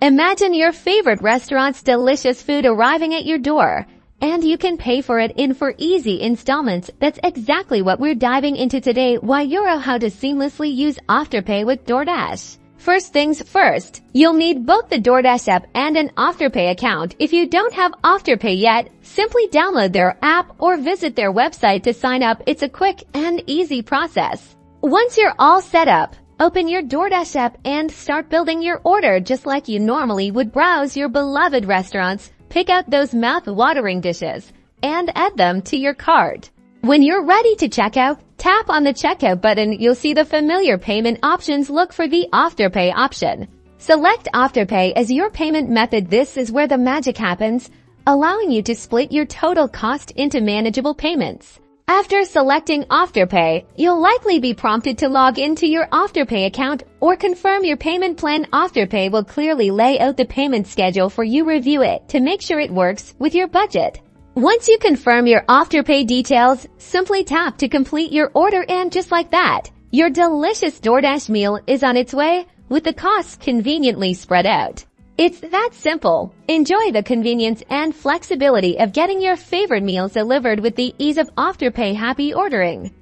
Imagine your favorite restaurant's delicious food arriving at your door, and you can pay for it in 4 easy installments. That's exactly what we're diving into today. Why you'll how to seamlessly use Afterpay with DoorDash. First things first, you'll need both the DoorDash app and an Afterpay account. If you don't have Afterpay yet, simply download their app or visit their website to sign up. It's a quick and easy process. Once you're all set up, open your DoorDash app and start building your order just like you normally would. Browse your beloved restaurants, pick out those mouth-watering dishes, and add them to your cart. When you're ready to check out, tap on the checkout button. You'll see the familiar payment options. Look for the Afterpay option. Select Afterpay as your payment method. This is where the magic happens, allowing you to split your total cost into manageable payments. After selecting Afterpay, you'll likely be prompted to log into your Afterpay account or confirm your payment plan. Afterpay will clearly lay out the payment schedule for you. Review it to make sure it works with your budget. Once you confirm your Afterpay details, simply tap to complete your order, and just like that, your delicious DoorDash meal is on its way with the costs conveniently spread out. It's that simple. Enjoy the convenience and flexibility of getting your favorite meals delivered with the ease of Afterpay. Happy ordering!